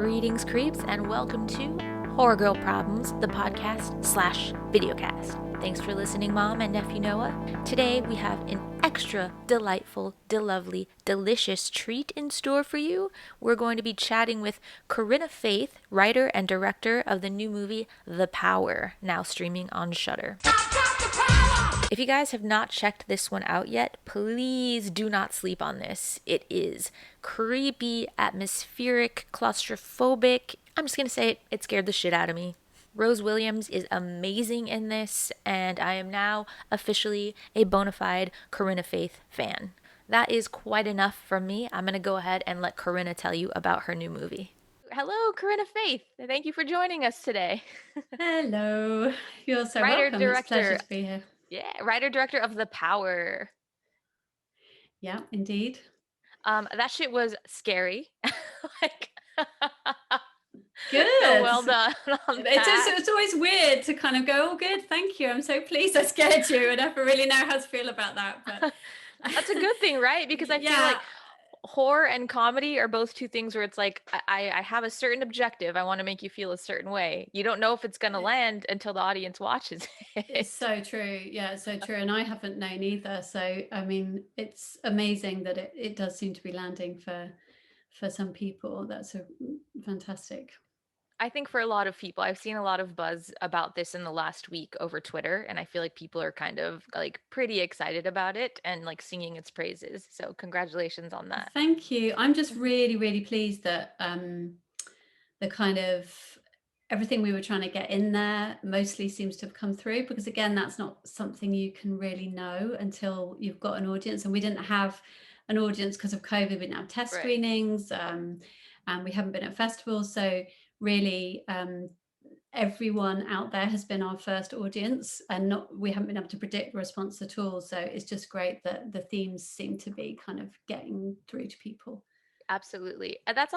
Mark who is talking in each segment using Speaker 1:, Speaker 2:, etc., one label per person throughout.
Speaker 1: Greetings, creeps, and welcome to HorrorGirl Problems, the podcast slash videocast. Thanks for listening, Mom and Nephew Noah. Today we have an extra delightful, delovely, delicious treat in store for you. We're going to be chatting with Corrina Faith, writer and director of the new movie The Power, now streaming on Shudder. If you guys have not checked this one out yet, please do not sleep on this. It is creepy, atmospheric, claustrophobic. I'm just going to say it scared the shit out of me. Rose Williams is amazing in this, and I am now officially a bona fide Corrina Faith fan. That is quite enough from me. I'm going to go ahead and let Corinna tell you about her new movie. Hello, Corrina Faith. Thank you for joining us today.
Speaker 2: Hello. You're so
Speaker 1: Writer,
Speaker 2: welcome. It's a pleasure
Speaker 1: director.
Speaker 2: to be here.
Speaker 1: Yeah, writer-director of The Power.
Speaker 2: Yeah, indeed.
Speaker 1: That shit was scary. Like,
Speaker 2: Good.
Speaker 1: so well done on that.
Speaker 2: It's always weird to kind of go, oh, good, thank you. I'm so pleased I scared you. I never really know how to feel about that. But
Speaker 1: That's a good thing, right? Because I feel like horror and comedy are both two things where it's like, I have a certain objective. I want to make you feel a certain way. You don't know if it's going to land until the audience watches it.
Speaker 2: It's so true. Yeah, it's so true. And I haven't known either. So, I mean, it's amazing that it does seem to be landing for some people. That's fantastic.
Speaker 1: I think for a lot of people, I've seen a lot of buzz about this in the last week over Twitter, and I feel like people are kind of like pretty excited about it and like singing its praises. So congratulations on that.
Speaker 2: Thank you. I'm just really, really pleased that the kind of everything we were trying to get in there mostly seems to have come through, because again, that's not something you can really know until you've got an audience. And we didn't have an audience because of COVID. We didn't have test screenings, and we haven't been at festivals. So really, everyone out there has been our first audience, and we haven't been able to predict the response at all. So it's just great that the themes seem to be kind of getting through to people.
Speaker 1: Absolutely. And that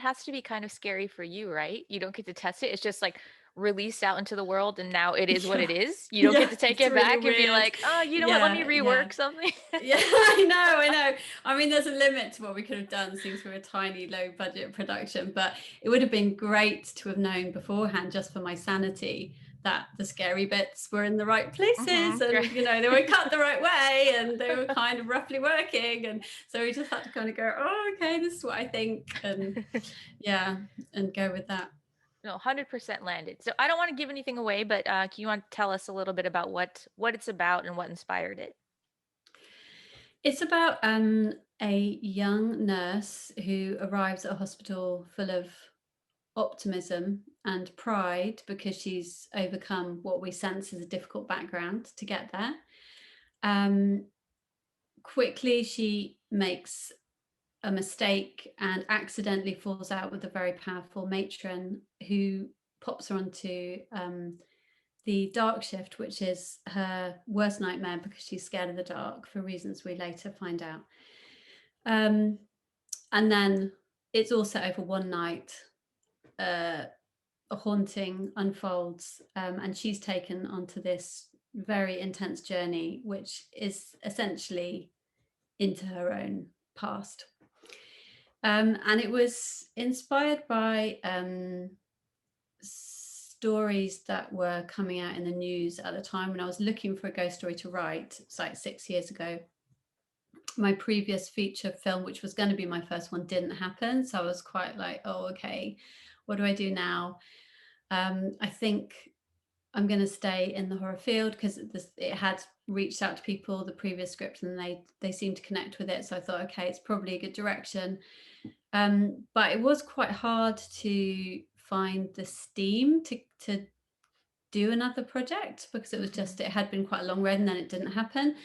Speaker 1: has to be kind of scary for you, right? You don't get to test it. It's just like released out into the world, and now it is what it is. You don't get to take it
Speaker 2: really
Speaker 1: back
Speaker 2: weird.
Speaker 1: And be like, oh, you know what, let me rework something.
Speaker 2: Yeah, I know. I mean, there's a limit to what we could have done since we're a tiny, low budget production, but it would have been great to have known beforehand, just for my sanity, that the scary bits were in the right places, and they were cut the right way, and they were kind of roughly working, and so we just had to kind of go, oh, okay, this is what I think, and and go with that.
Speaker 1: No, 100% landed. So I don't want to give anything away, but can you want to tell us a little bit about what it's about and what inspired it?
Speaker 2: It's about a young nurse who arrives at a hospital full of optimism and pride, because she's overcome what we sense as a difficult background to get there. Quickly, she makes a mistake and accidentally falls out with a very powerful matron who pops her onto the dark shift, which is her worst nightmare because she's scared of the dark for reasons we later find out. And then it's all set over one night. A haunting unfolds, and she's taken onto this very intense journey, which is essentially into her own past. And it was inspired by stories that were coming out in the news at the time when I was looking for a ghost story to write. It's like 6 years ago. My previous feature film, which was going to be my first one, didn't happen. So I was quite like, oh, okay, what do I do now? I think I'm going to stay in the horror field because it had reached out to people, the previous script, and they seemed to connect with it. So I thought, okay, it's probably a good direction. But it was quite hard to find the steam to do another project, because it was just, it had been quite a long road and then it didn't happen.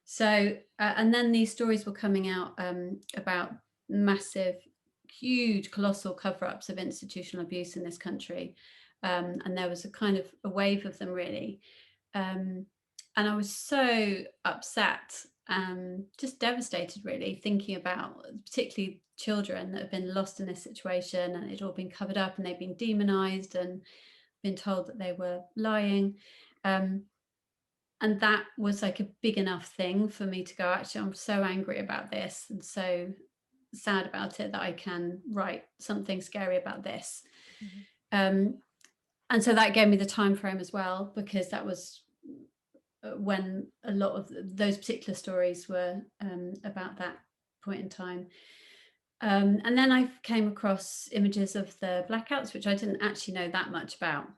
Speaker 2: So, and then these stories were coming out about massive, huge, colossal cover-ups of institutional abuse in this country. And there was a kind of a wave of them, really. And I was so upset and just devastated, really, thinking about particularly children that have been lost in this situation, and it all been covered up and they've been demonized and been told that they were lying. And that was like a big enough thing for me to go, actually, I'm so angry about this and so sad about it that I can write something scary about this.
Speaker 1: Mhm.
Speaker 2: And so that gave me the time frame as well, because that was when a lot of those particular stories were about that point in time. And then I came across images of the blackouts, which I didn't actually know that much about.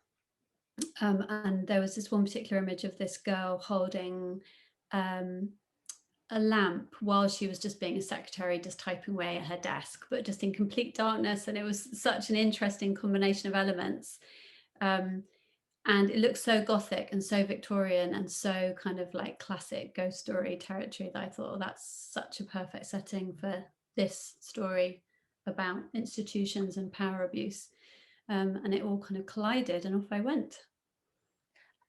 Speaker 2: And there was this one particular image of this girl holding um, a lamp while she was just being a secretary, just typing away at her desk, but just in complete darkness. And it was such an interesting combination of elements. And it looked so gothic and so Victorian and so kind of like classic ghost story territory that I thought, oh, that's such a perfect setting for this story about institutions and power abuse. And it all kind of collided, and off I went.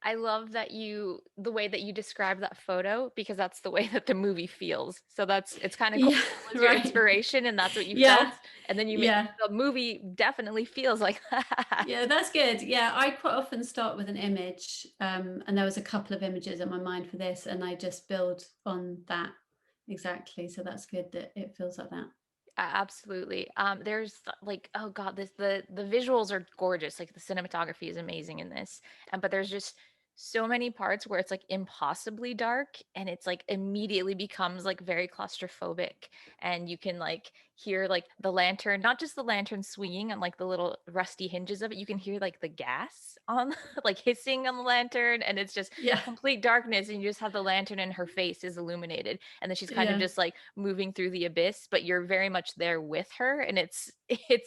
Speaker 1: I love that the way that you describe that photo, because that's the way that the movie feels. So it's kind of cool.
Speaker 2: Yeah,
Speaker 1: That was your
Speaker 2: right.
Speaker 1: inspiration and that's what you
Speaker 2: Yeah,
Speaker 1: felt. And then
Speaker 2: yeah.
Speaker 1: the movie definitely feels like that.
Speaker 2: Yeah, that's good. Yeah, I quite often start with an image, and there was a couple of images in my mind for this, and I just build on that exactly. So that's good that it feels like that.
Speaker 1: Absolutely. There's like, oh God, the visuals are gorgeous. Like the cinematography is amazing in this. And but there's just so many parts where it's like impossibly dark and it's like immediately becomes like very claustrophobic. And you can like hear like the lantern, not just the lantern swinging on like the little rusty hinges of it. You can hear like the gas on like hissing on the lantern, and it's just
Speaker 2: Yeah,
Speaker 1: complete darkness, and you just have the lantern and her face is illuminated, and then she's kind of
Speaker 2: yeah.
Speaker 1: just like moving through the abyss, but you're very much there with her, and it's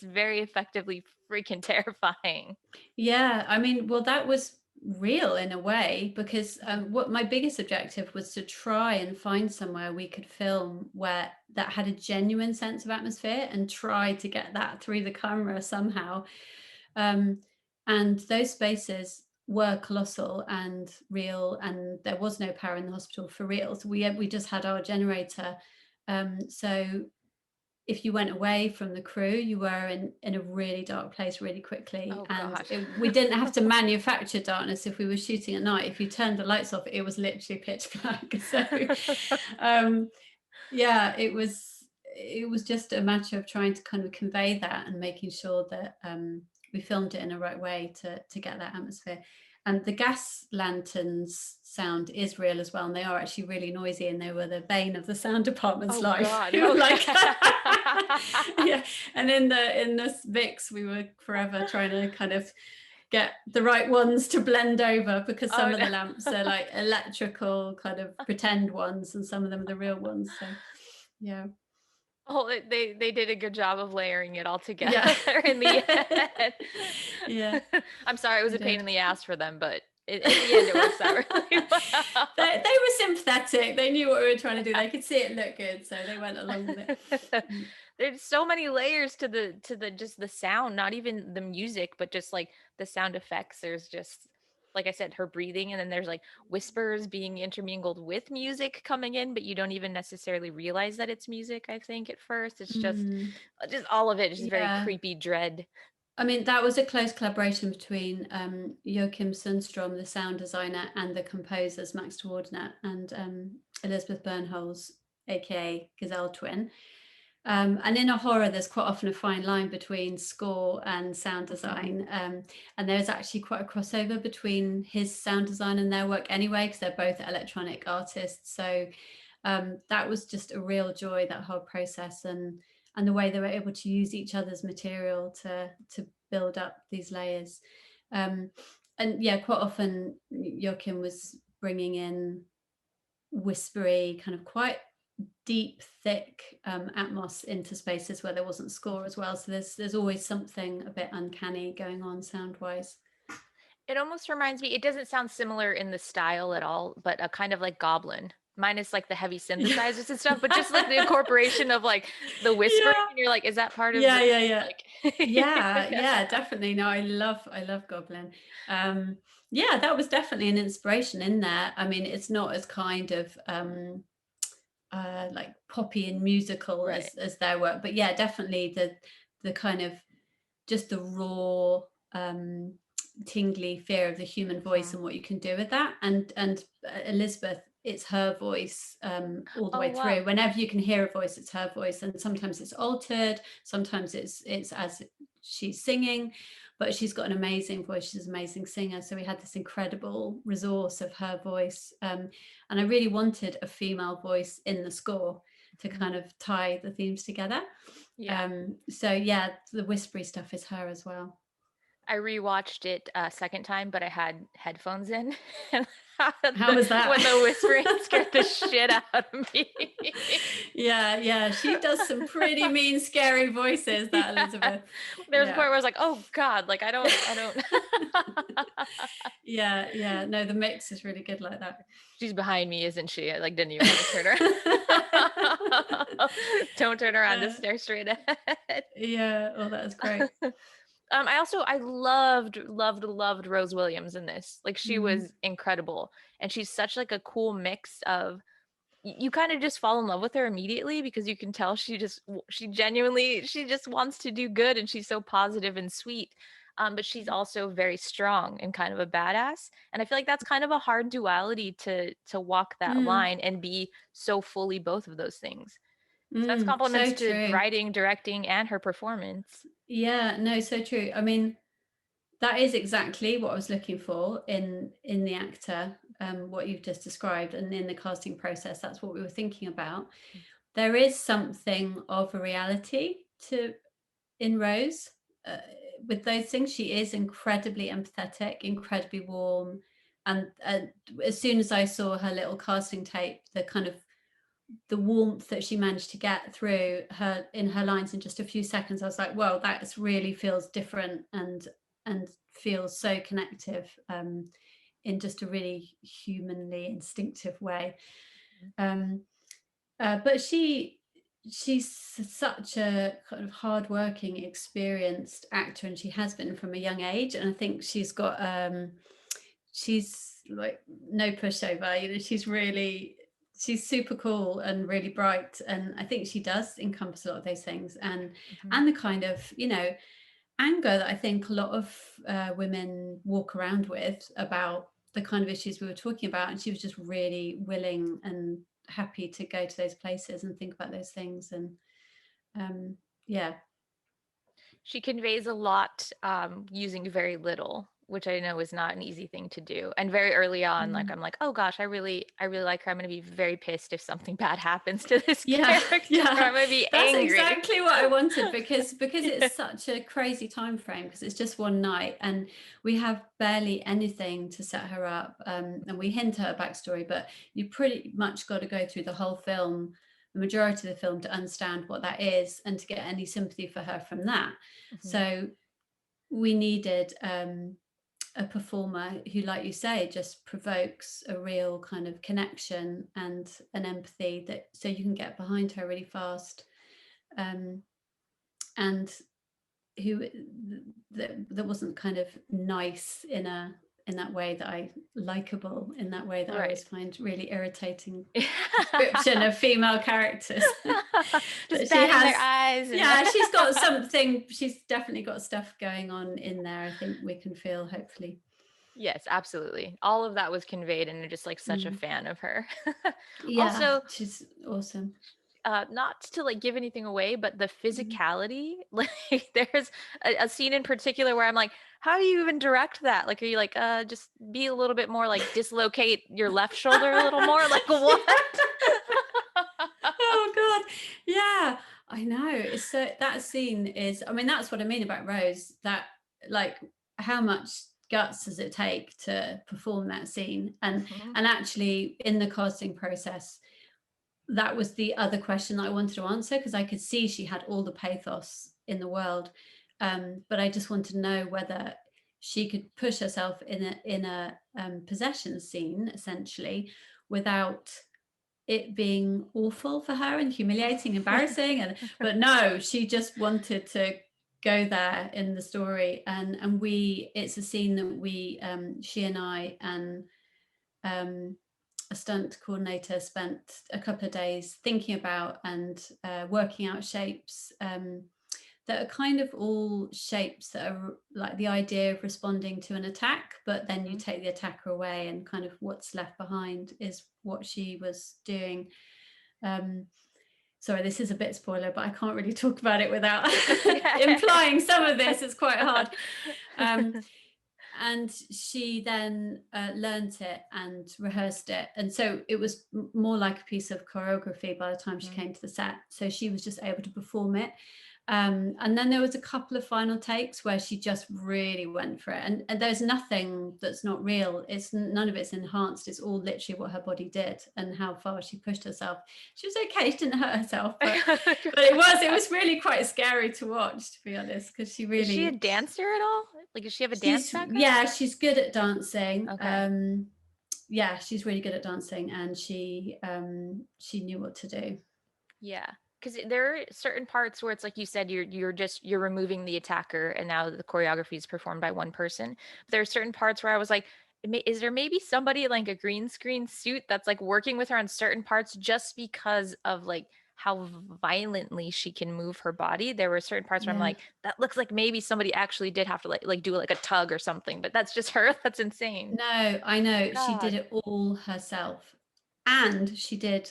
Speaker 1: very effectively freaking terrifying.
Speaker 2: Yeah, I mean, well, that was real in a way, because what my biggest objective was to try and find somewhere we could film where that had a genuine sense of atmosphere, and try to get that through the camera somehow. Um, and those spaces were colossal and real, and there was no power in the hospital for real. So we just had our generator. So if you went away from the crew, you were in a really dark place really quickly.
Speaker 1: Oh
Speaker 2: And
Speaker 1: God.
Speaker 2: we didn't have to manufacture darkness if we were shooting at night. If you turned the lights off, it was literally pitch black. So um, yeah, it was just a matter of trying to kind of convey that and making sure that we filmed it in the right way to get that atmosphere. And the gas lanterns sound is real as well, and they are actually really noisy, and they were the bane of the sound department's
Speaker 1: Oh
Speaker 2: life.
Speaker 1: God.
Speaker 2: They were
Speaker 1: Okay.
Speaker 2: like yeah. And in this mix, we were forever trying to kind of get the right ones to blend over, because
Speaker 1: Oh
Speaker 2: some of
Speaker 1: no.
Speaker 2: the lamps are like electrical kind of pretend ones, and some of them are the real ones. So yeah.
Speaker 1: Oh, they did a good job of layering it all
Speaker 2: Yeah.
Speaker 1: together in the end.
Speaker 2: Yeah,
Speaker 1: I'm sorry it was
Speaker 2: they
Speaker 1: a pain
Speaker 2: did.
Speaker 1: in the ass for them, but in the end it works out really well.
Speaker 2: They were sympathetic. They knew what we were trying to do. They could see it looked good, so they went along with it. Mm.
Speaker 1: There's so many layers to the just the sound, not even the music, but just like the sound effects. There's just, like I said, her breathing, and then there's like whispers being intermingled with music coming in, but you don't even necessarily realize that it's music, I think, at first. It's
Speaker 2: Mm.
Speaker 1: just all of it, just very
Speaker 2: Yeah.
Speaker 1: creepy dread.
Speaker 2: I mean, that was a close collaboration between Joachim Sundstrom, the sound designer, and the composers Max Twardner and Elizabeth Bernholz, aka Gazelle Twin. And in a horror, there's quite often a fine line between score and sound design. And there's actually quite a crossover between his sound design and their work anyway, because they're both electronic artists. So that was just a real joy, that whole process, and the way they were able to use each other's material to build up these layers. Um, and yeah, quite often Joachim was bringing in whispery, kind of quite deep, thick atmos into spaces where there wasn't score as well. So there's always something a bit uncanny going on sound wise.
Speaker 1: It almost reminds me, it doesn't sound similar in the style at all, but a kind of like Goblin, minus like the heavy
Speaker 2: Yeah.
Speaker 1: synthesizers and stuff, but just like the incorporation of like the whispering,
Speaker 2: Yeah.
Speaker 1: and you're like, is that part of
Speaker 2: Yeah,
Speaker 1: the
Speaker 2: yeah, yeah.
Speaker 1: like
Speaker 2: Yeah, definitely. No, I love Goblin. Yeah, that was definitely an inspiration in there. I mean, it's not as kind of like poppy and musical
Speaker 1: right.
Speaker 2: as their work, but yeah, definitely the kind of just the raw tingly fear of the human voice
Speaker 1: Mhm.
Speaker 2: and what you can do with that. And Elizabeth it's her voice all the
Speaker 1: Oh,
Speaker 2: way
Speaker 1: wow.
Speaker 2: through. Whenever you can hear a voice, it's her voice, and sometimes it's altered, sometimes it's as she's singing, but she's got an amazing voice. She's an amazing singer, so we had this incredible resource of her voice, and I really wanted a female voice in the score to kind of tie the themes together.
Speaker 1: Yeah.
Speaker 2: So yeah, the whispery stuff is her as well.
Speaker 1: I rewatched it a second time, but I had headphones in. And
Speaker 2: How was that?
Speaker 1: when the whispering scared the shit out of me.
Speaker 2: Yeah, she does some pretty mean, scary voices, that Elizabeth.
Speaker 1: There was a
Speaker 2: Yeah.
Speaker 1: point where I was like, oh God, like I don't.
Speaker 2: Yeah. No, the mix is really good like that.
Speaker 1: She's behind me, isn't she? I like didn't even want to turn around. Don't turn around, just stare straight ahead.
Speaker 2: Yeah, oh, that was great.
Speaker 1: I loved Rose Williams in this. Like she
Speaker 2: Mm.
Speaker 1: was incredible. And she's such like a cool mix of you kind of just fall in love with her immediately because you can tell she genuinely she just wants to do good and she's so positive and sweet. But she's also very strong and kind of a badass. And I feel like that's kind of a hard duality to walk that
Speaker 2: Mm.
Speaker 1: line and be so fully both of those things. So that's
Speaker 2: So
Speaker 1: compliments to
Speaker 2: true.
Speaker 1: writing, directing, and her performance.
Speaker 2: Yeah, no, so true. I mean, that is exactly what I was looking for in the actor, what you've just described, and in the casting process. That's what we were thinking about. There is something of a reality to in Rose. Uh, with those things, she is incredibly empathetic, incredibly warm, and as soon as I saw her little casting tape, the kind of the warmth that she managed to get through her in her lines in just a few seconds, I was like, "Whoa, that really feels different and feels so connective in just a really humanly instinctive way." Um, but she's such a kind of hardworking, experienced actor, and she has been from a young age. And I think she's like no pushover. You know, she's super cool and really bright, and I think she does encompass a lot of those things, and the kind of anger that I think a lot of women walk around with about the kind of issues we were talking about, and she was just really willing and happy to go to those places and think about those things, and yeah.
Speaker 1: She conveys a lot using very little, which I know is not an easy thing to do. And very early on, like
Speaker 2: Mm.
Speaker 1: I'm like, oh gosh, I really like her. I'm gonna be very pissed if something bad happens to this
Speaker 2: Yeah,
Speaker 1: character.
Speaker 2: yeah,
Speaker 1: I'm gonna be
Speaker 2: that's
Speaker 1: angry.
Speaker 2: exactly what I wanted, because it's such a crazy time frame, because it's just one night and we have barely anything to set her up, and we hint at her backstory, but you pretty much got to go through the whole film, the majority of the film, to understand what that is and to get any sympathy for her from that.
Speaker 1: Mhm.
Speaker 2: So we needed a performer who, like you say, just provokes a real kind of connection and an empathy, that so you can get behind her really fast, and who that wasn't kind of nice in that way that I likable in that way that I always
Speaker 1: Right.
Speaker 2: find really irritating description of female characters.
Speaker 1: Just
Speaker 2: But she
Speaker 1: batting their
Speaker 2: has,
Speaker 1: eyes and
Speaker 2: yeah, she's got something, she's definitely got stuff going on in there, I think we can feel, hopefully.
Speaker 1: yes, absolutely. All of that was conveyed, and I'm just like such a
Speaker 2: Mm.
Speaker 1: fan of her.
Speaker 2: Yeah,
Speaker 1: Also,
Speaker 2: she's awesome.
Speaker 1: not to like give anything away, but the
Speaker 2: Mm.
Speaker 1: physicality, like there's a scene in particular where I'm like, how do you even direct that? Like, are you like, just be a little bit more like dislocate your left shoulder a little more? Like, what?
Speaker 2: Oh God, yeah, I know. It's so, that scene is, I mean, that's what I mean about Rose, that like how much guts does it take to perform that scene,
Speaker 1: Mhm.
Speaker 2: and actually in the casting process, that was the other question that I wanted to answer, because I could see she had all the pathos in the world, but I just wanted to know whether she could push herself in a possession scene, essentially, without it being awful for her and humiliating, embarrassing, and but no, she just wanted to go there in the story, and we, it's a scene that we, she and I and a stunt coordinator, spent a couple of days thinking about and working out shapes, that are kind of all shapes that are like the idea of responding to an attack, but then you take the attacker away, and kind of what's left behind is what she was doing. Sorry, this is a bit spoiler, but I can't really talk about it without implying some of this. It's quite hard. And she then learnt it and rehearsed it, and so it was more like a piece of choreography by the time she came to the set, so she was just able to perform it. And then there was a couple of final takes where she just really went for it, and there's nothing that's not real. It's none of it's enhanced. It's all literally what her body did and how far she pushed herself. She was okay, she didn't hurt herself, but it was really quite scary to watch, to be honest, because she really—
Speaker 1: Is she a dancer at all? Like, does she have a dance background?
Speaker 2: Yeah, she's good at dancing.
Speaker 1: Okay.
Speaker 2: Yeah, she's really good at dancing, and she knew what to do.
Speaker 1: Yeah, because there are certain parts where it's like you said, you're removing the attacker, and now the choreography is performed by one person. But there are certain parts where I was like, is there maybe somebody like a green screen suit that's like working with her on certain parts just because of like how violently she can move her body? There were certain parts where I'm like, that looks like maybe somebody actually did have to like do like a tug or something, but that's just her. That's insane.
Speaker 2: No, I know.
Speaker 1: God.
Speaker 2: She did it all herself. And she did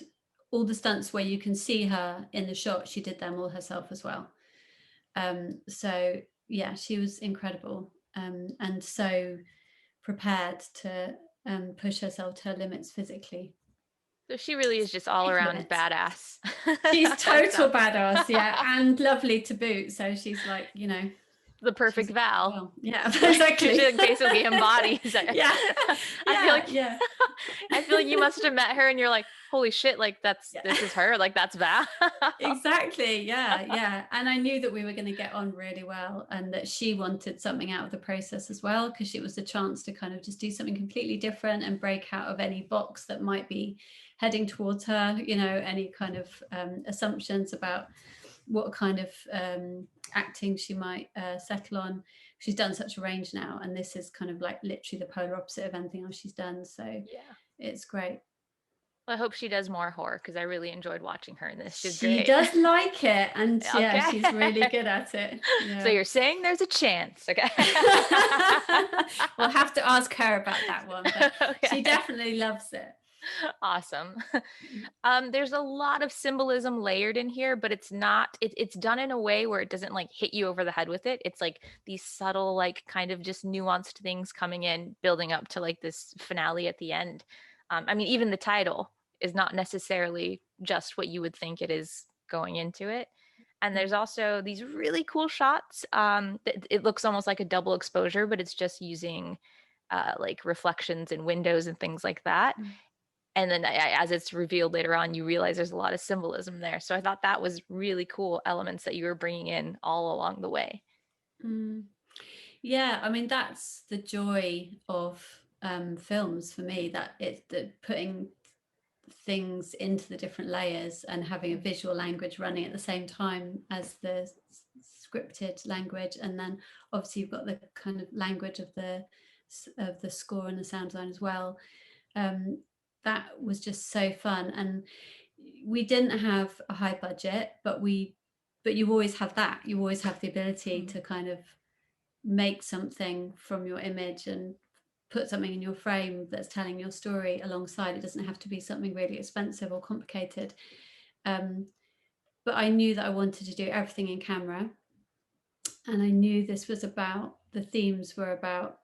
Speaker 2: all the stunts where you can see her in the shot. She did them all herself as well. So yeah, she was incredible, and so prepared to push herself to her limits physically.
Speaker 1: So she really is just all around badass.
Speaker 2: She's total badass, yeah, and lovely to boot. So she's like,
Speaker 1: the perfect Val.
Speaker 2: Well, yeah, exactly.
Speaker 1: She like basically embodies it.
Speaker 2: Yeah.
Speaker 1: I feel like I feel like you must have met her and you're like, holy shit, like this is her, like that's Val.
Speaker 2: Exactly. Yeah. And I knew that we were going to get on really well, and that she wanted something out of the process as well, because it was a chance to kind of just do something completely different and break out of any box that might be heading towards her, any kind of assumptions about what kind of acting she might settle on. She's done such a range now, and this is kind of like literally the polar opposite of anything else she's done, so yeah, it's great.
Speaker 1: Well, I hope she does more horror, because I really enjoed watching her in this. She's
Speaker 2: she
Speaker 1: great.
Speaker 2: Does like it, and yeah, she's really good at it.
Speaker 1: So you're saying there's a chance? Okay.
Speaker 2: We'll have to ask her about that one, but she definitely loves it.
Speaker 1: Awesome. There's a lot of symbolism layered in here, but it's done in a way where it doesn't like hit you over the head with it. It's like these subtle, like kind of just nuanced things coming in, building up to like this finale at the end. I mean, even the title is not necessarily just what you would think it is going into it. And there's also these really cool shots. It looks almost like a double exposure, but it's just using like reflections in windows and things like that. And then as it's revealed later on, you realize there's a lot of symbolism there. So I thought that was really cool elements that you were bringing in all along the way.
Speaker 2: Yeah, I mean, that's the joy of films for me, that it's putting things into the different layers and having a visual language running at the same time as the scripted language. And then obviously you've got the kind of language of the score and the sound design as well. That was just so fun. And we didn't have a high budget, but you always have that. You always have the ability to kind of make something from your image and put something in your frame that's telling your story alongside. It doesn't have to be something really expensive or complicated. But I knew that I wanted to do everything in camera. And I knew this was about, the themes were about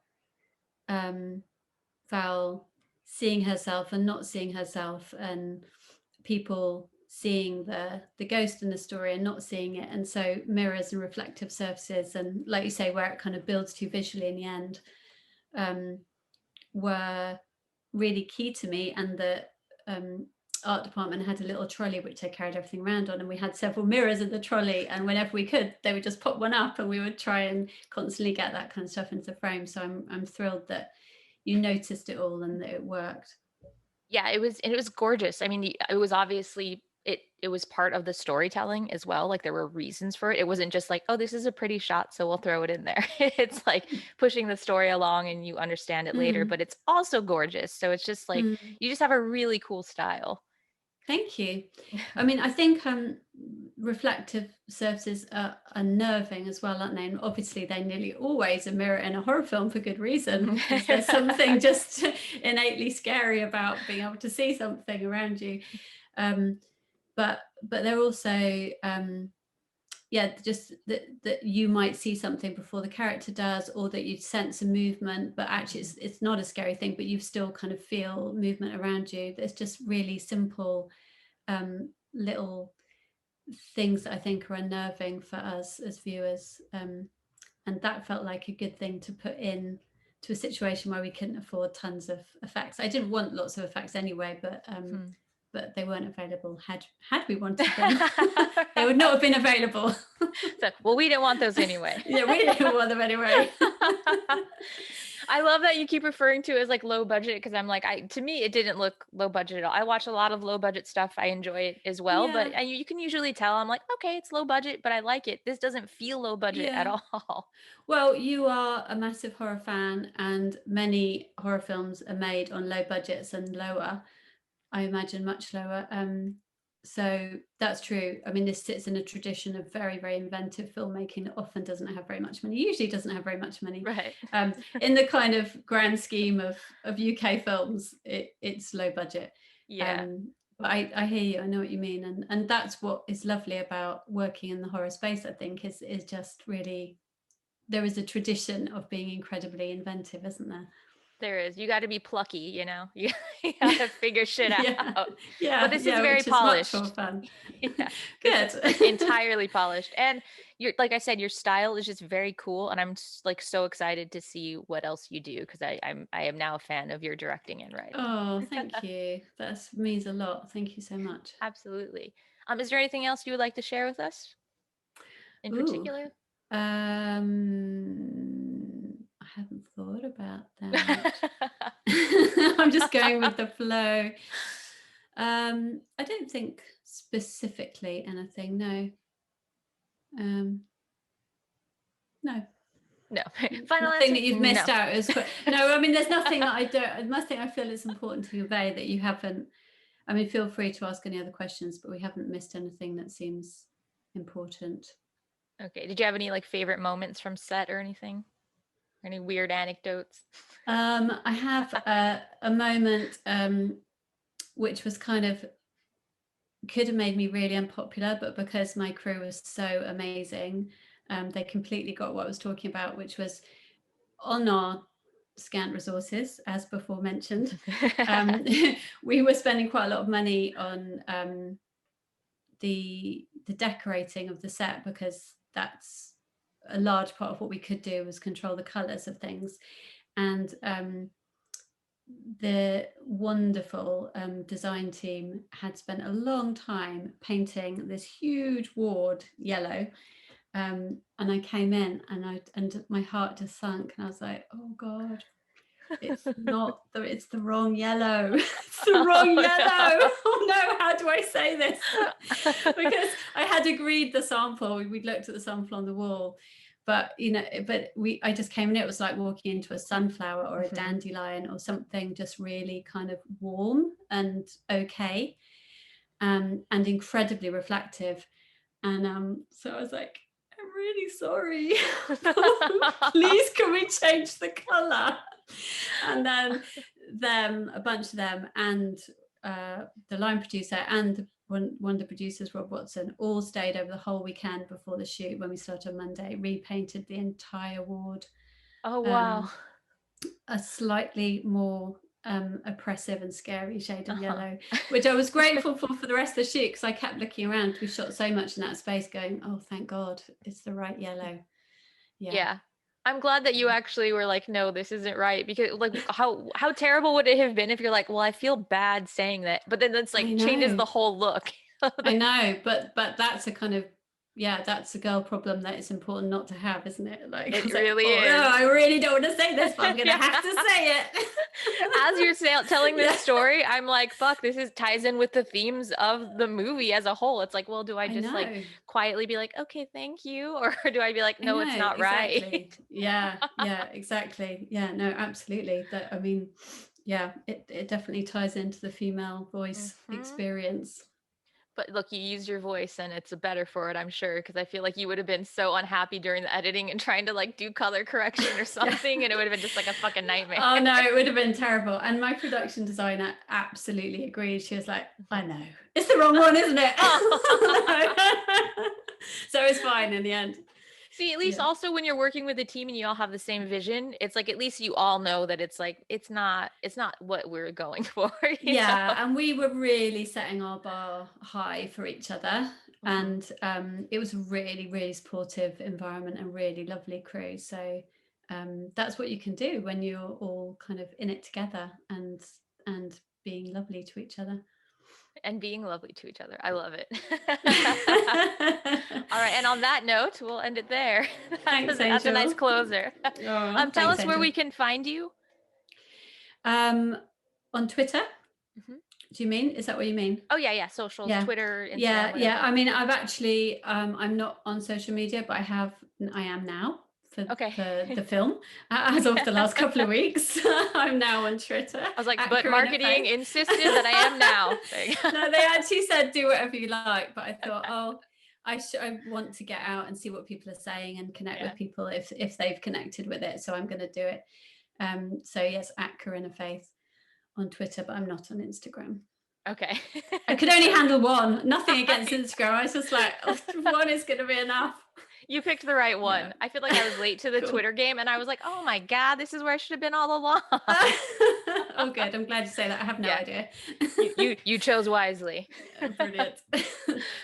Speaker 2: Val seeing herself and not seeing herself, and people seeing the ghost in the story and not seeing it. And so mirrors and reflective surfaces, and like you say, where it kind of builds to visually in the end, were really key to me. And the art department had a little trolley which they carried everything around on, and we had several mirrors in the trolley, and whenever we could they would just pop one up, and we would try and constantly get that kind of stuff into the frame. So I'm thrilled that you noticed it all and that it worked.
Speaker 1: Yeah, it was gorgeous. I mean, it was obviously it was part of the storytelling as well. Like there were reasons for it. It wasn't just like, oh, this is a pretty shot, so we'll throw it in there. It's like pushing the story along and you understand it later, but it's also gorgeous. So it's just like you just have a really cool style.
Speaker 2: Thank you. I mean, I think reflective surfaces are unnerving as well, aren't they? And obviously, they nearly always a mirror in a horror film for good reason, because there's something just innately scary about being able to see something around you. But they're also just that you might see something before the character does, or that you sense a movement, but actually it's not a scary thing, but you still kind of feel movement around you. There's just really simple little things that I think are unnerving for us as viewers, and that felt like a good thing to put in to a situation where we couldn't afford tons of effects. I didn't want lots of effects anyway, but they weren't available. Had we wanted them, they would not have been available.
Speaker 1: So, well, we didn't want those anyway.
Speaker 2: Yeah, we didn't want them anyway.
Speaker 1: I love that you keep referring to it as like low budget, because I'm like, to me, it didn't look low budget at all. I watch a lot of low budget stuff. I enjoy it as well,
Speaker 2: Yeah.
Speaker 1: but you can usually tell. I'm like, okay, it's low budget, but I like it. This doesn't feel low budget at all.
Speaker 2: Well, you are a massive horror fan, and many horror films are made on low budgets and lower. I imagine much lower. So that's true. I mean, this sits in a tradition of very, very inventive filmmaking that often doesn't have very much money, usually doesn't have very much money.
Speaker 1: Right.
Speaker 2: In the kind of grand scheme of UK films, it's low budget.
Speaker 1: Yeah.
Speaker 2: But I hear you, I know what you mean. And that's what is lovely about working in the horror space, I think, is just really, there is a tradition of being incredibly inventive, isn't there?
Speaker 1: There is. You got to be plucky, you got to figure shit out.
Speaker 2: Yeah.
Speaker 1: But this is very polished.
Speaker 2: Much more fun.
Speaker 1: Yeah.
Speaker 2: Good.
Speaker 1: Like entirely polished. And like I said, your style is just very cool. And I'm just like so excited to see what else you do, because I am now a fan of your directing and writing.
Speaker 2: Oh, thank you. That means a lot. Thank you so much.
Speaker 1: Absolutely. Is there anything else you would like to share with us in particular?
Speaker 2: I haven't thought about that. I'm just going with the flow. I don't think specifically anything. No.
Speaker 1: No. Final
Speaker 2: nothing
Speaker 1: answer?
Speaker 2: that you've missed out is no. I mean, there's nothing that I don't. Nothing I feel it's important to convey that you haven't. I mean, feel free to ask any other questions, but we haven't missed anything that seems important.
Speaker 1: Okay. Did you have any like favorite moments from set or anything? Any weird anecdotes?
Speaker 2: I have a moment which was kind of, could have made me really unpopular, but because my crew was so amazing, they completely got what I was talking about, which was on our scant resources, as before mentioned. We were spending quite a lot of money on the decorating of the set, because that's a large part of what we could do, was control the colors of things. And the wonderful design team had spent a long time painting this huge ward yellow, and I came in and my heart just sunk, and I was like, oh God, it's the wrong yellow. It's the wrong yellow. No. Oh no, how do I say this? Because I had agreed the sample, we'd looked at the sample on the wall, but I just came in, it was like walking into a sunflower or a dandelion or something just really kind of warm and okay, and incredibly reflective. And so I was like, I'm really sorry. Please, can we change the color? And then a bunch of them, and the line producer and one of the producers, Rob Watson, all stayed over the whole weekend before the shoot. When we started on Monday, repainted the entire ward.
Speaker 1: Oh wow.
Speaker 2: A slightly more oppressive and scary shade of yellow, which I was grateful for the rest of the shoot, because I kept looking around. We shot so much in that space going, oh thank God, it's the right yellow. Yeah.
Speaker 1: I'm glad that you actually were like, no, this isn't right, because like how terrible would it have been if you're like, well, I feel bad saying that, but then that's like changes the whole look.
Speaker 2: I know, but that's a kind of, that's a girl problem that it's important not to have, isn't it? Like
Speaker 1: it really is.
Speaker 2: No, I really don't want to say this, but I'm gonna have to say it.
Speaker 1: As you're telling this story, I'm like, fuck, this ties in with the themes of the movie as a whole. It's like, well, do I just like quietly be like, okay, thank you, or do I be like, no, it's not right?
Speaker 2: Yeah, exactly. Yeah, no, absolutely. That, I mean, Yeah, it definitely ties into the female voice experience.
Speaker 1: But look, you use your voice and it's better for it, I'm sure, because I feel like you would have been so unhappy during the editing and trying to like do color correction or something, and it would have been just like a fucking nightmare.
Speaker 2: Oh no, it would have been terrible. And my production designer absolutely agreed. She was like, I know. It's the wrong one, isn't it? So it's fine in the end.
Speaker 1: See, at least also when you're working with a team and you all have the same vision, it's like at least you all know that it's like it's not what we're going for. You know?
Speaker 2: And we were really setting our bar high for each other. And it was a really, really supportive environment and really lovely crew. So that's what you can do when you're all kind of in it together and being lovely to each other.
Speaker 1: And being lovely to each other. I love it. All right. And on that note, we'll end it there.
Speaker 2: Thanks,
Speaker 1: That's a nice closer. Tell us where we can find you.
Speaker 2: On Twitter. Do you mean? Is that what you mean?
Speaker 1: Oh, yeah. Socials, Twitter, Instagram.
Speaker 2: Yeah. I mean, I've actually, I'm not on social media, but I am now. For the film, as of the last couple of weeks. I'm now on Twitter.
Speaker 1: I was like, but Corrina marketing Faith insisted that I am now.
Speaker 2: No, they actually said do whatever you like, but I thought, I want to get out and see what people are saying and connect with people if they've connected with it. So I'm going to do it. So yes, at Corrina Faith on Twitter, but I'm not on Instagram.
Speaker 1: Okay.
Speaker 2: I could only handle one. Nothing against Instagram. I was just like, one is going to be enough.
Speaker 1: You picked the right one. Yeah. I feel like I was late to the Twitter game, and I was like, oh my God, this is where I should have been all along.
Speaker 2: Oh, good. I'm glad you say that. I have no idea.
Speaker 1: You chose wisely.
Speaker 2: Brilliant.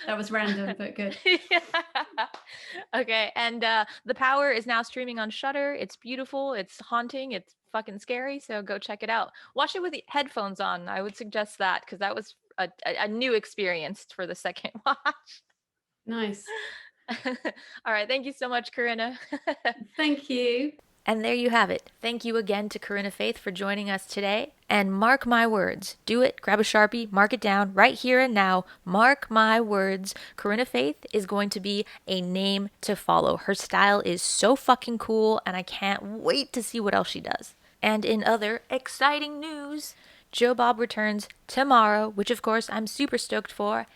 Speaker 2: That was random, but good.
Speaker 1: Okay. And The Power is now streaming on Shudder. It's beautiful. It's haunting. It's fucking scary. So go check it out. Watch it with the headphones on. I would suggest that because that was a new experience for the second watch.
Speaker 2: Nice.
Speaker 1: All right. Thank you so much, Corinna.
Speaker 2: Thank you.
Speaker 1: And there you have it. Thank you again to Corrina Faith for joining us today. And mark my words. Do it. Grab a Sharpie. Mark it down right here and now. Mark my words. Corrina Faith is going to be a name to follow. Her style is so fucking cool, and I can't wait to see what else she does. And in other exciting news, Joe Bob returns tomorrow, which of course I'm super stoked for.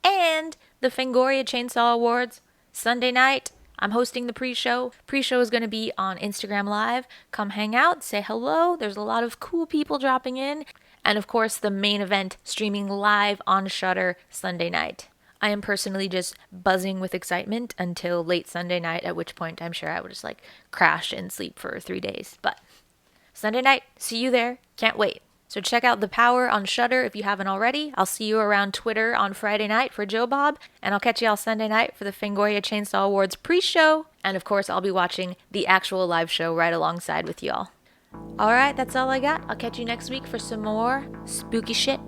Speaker 1: And the Fangoria Chainsaw Awards Sunday night. I'm hosting the pre-show. Pre-show is going to be on Instagram Live. Come hang out, say hello. There's a lot of cool people dropping in. And of course, the main event streaming live on Shudder Sunday night. I am personally just buzzing with excitement until late Sunday night, at which point I'm sure I will just like crash and sleep for 3 days. But Sunday night, see you there. Can't wait. So check out The Power on Shudder if you haven't already. I'll see you around Twitter on Friday night for Joe Bob, and I'll catch y'all Sunday night for the Fangoria Chainsaw Awards pre-show. And of course, I'll be watching the actual live show right alongside with y'all. All right, that's all I got. I'll catch you next week for some more spooky shit.